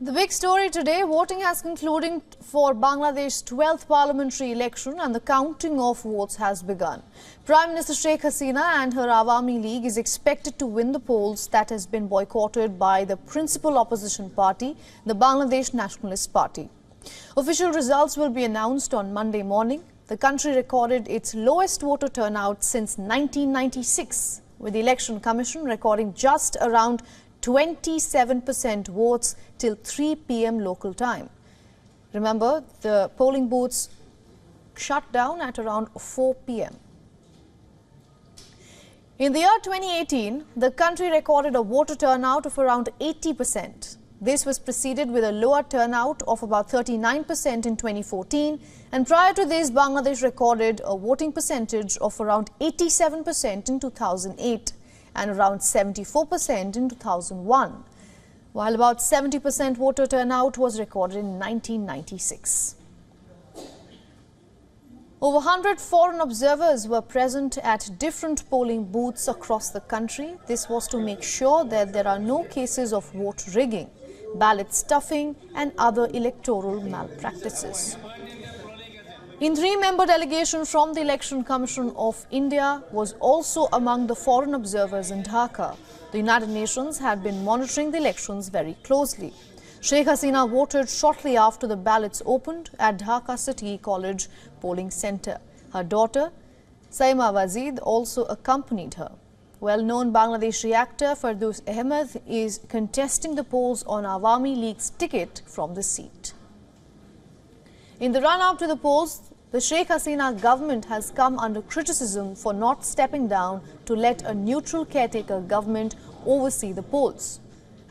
The big story today, voting has concluded for Bangladesh's 12th parliamentary election and the counting of votes has begun. Prime Minister Sheikh Hasina and her Awami League is expected to win the polls that has been boycotted by the principal opposition party, the Bangladesh Nationalist Party. Official results will be announced on Monday morning. The country recorded its lowest voter turnout since 1996, with the Election Commission recording just around 27% votes till 3 p.m. local time. Remember, the polling booths shut down at around 4 p.m. In the year 2018, the country recorded a voter turnout of around 80%. This was preceded with a lower turnout of about 39% in 2014, and prior to this, Bangladesh recorded a voting percentage of around 87% in 2008 and around 74% in 2001, while about 70% voter turnout was recorded in 1996. Over 100 foreign observers were present at different polling booths across the country. This was to make sure that there are no cases of vote rigging, ballot stuffing and other electoral malpractices. A three-member delegation from the Election Commission of India was also among the foreign observers in Dhaka. The United Nations had been monitoring the elections very closely. Sheikh Hasina voted shortly after the ballots opened at Dhaka City College polling centre. Her daughter, Saima Wazid, also accompanied her. Well-known Bangladeshi actor Fardoos Ahmed is contesting the polls on Awami League's ticket from the seat. In the run-up to the polls, the Sheikh Hasina government has come under criticism for not stepping down to let a neutral caretaker government oversee the polls.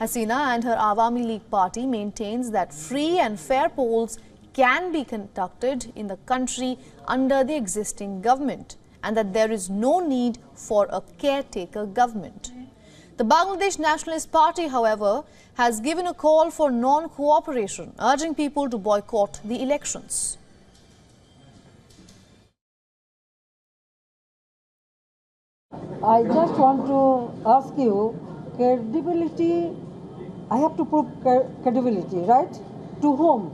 Hasina and her Awami League party maintains that free and fair polls can be conducted in the country under the existing government and that there is no need for a caretaker government. The Bangladesh Nationalist Party, however, has given a call for non-cooperation, urging people to boycott the elections. I just want to ask you, credibility, I have to prove credibility, right? To whom?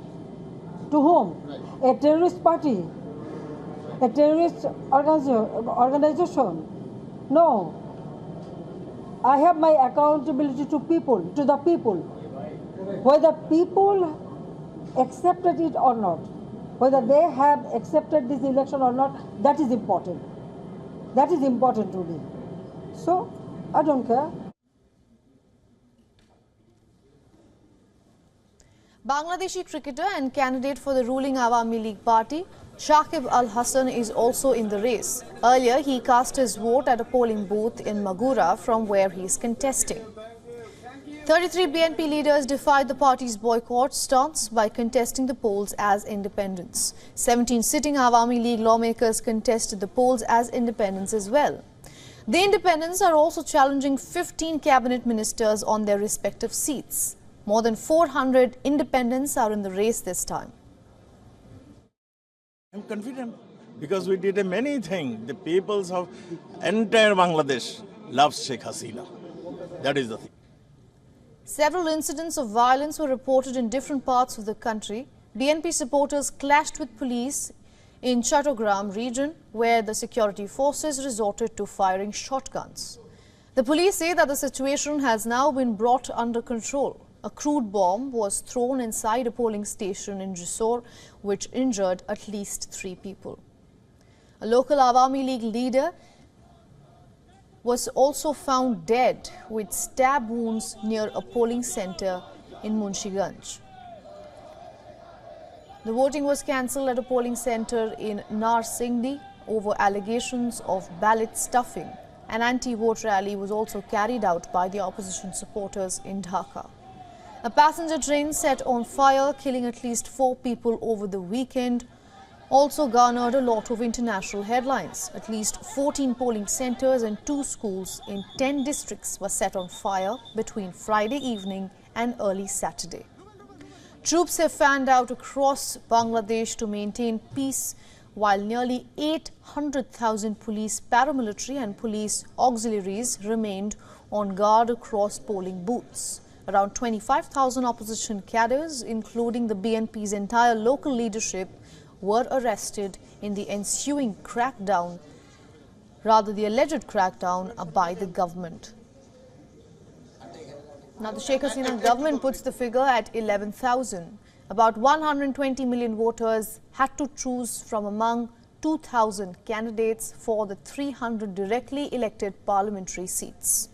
To whom? A terrorist party? A terrorist organization? No. I have my accountability to people, to the people. Whether people accepted it or not, whether they have accepted this election or not, that is important. That is important to me. So, I don't care. Bangladeshi cricketer and candidate for the ruling Awami League party, Shakib Al Hasan, is also in the race. Earlier, he cast his vote at a polling booth in Magura, from where he is contesting. 33 BNP leaders defied the party's boycott stance by contesting the polls as independents. 17 sitting Awami League lawmakers contested the polls as independents as well. The independents are also challenging 15 cabinet ministers on their respective seats. More than 400 independents are in the race this time. I'm confident because we did many things. The peoples of entire Bangladesh loves Sheikh Hasina. That is the thing. Several incidents of violence were reported in different parts of the country. BNP supporters clashed with police in Chattogram region, where the security forces resorted to firing shotguns. The police say that the situation has now been brought under control. A crude bomb was thrown inside a polling station in Jessore, which injured at least 3 people. A local Awami League leader was also found dead with stab wounds near a polling centre in Munshiganj. The voting was cancelled at a polling centre in Narsingdi over allegations of ballot stuffing. An anti-vote rally was also carried out by the opposition supporters in Dhaka. A passenger train set on fire, killing at least 4 people over the weekend, also garnered a lot of international headlines. At least 14 polling centres and 2 schools in 10 districts were set on fire between Friday evening and early Saturday. Troops have fanned out across Bangladesh to maintain peace, while nearly 800,000 police, paramilitary and police auxiliaries remained on guard across polling booths. Around 25,000 opposition cadres, including the BNP's entire local leadership, were arrested in the ensuing crackdown, rather the alleged crackdown by the government. Now, the Sheikh Hasina government puts the figure at 11,000. About 120 million voters had to choose from among 2,000 candidates for the 300 directly elected parliamentary seats.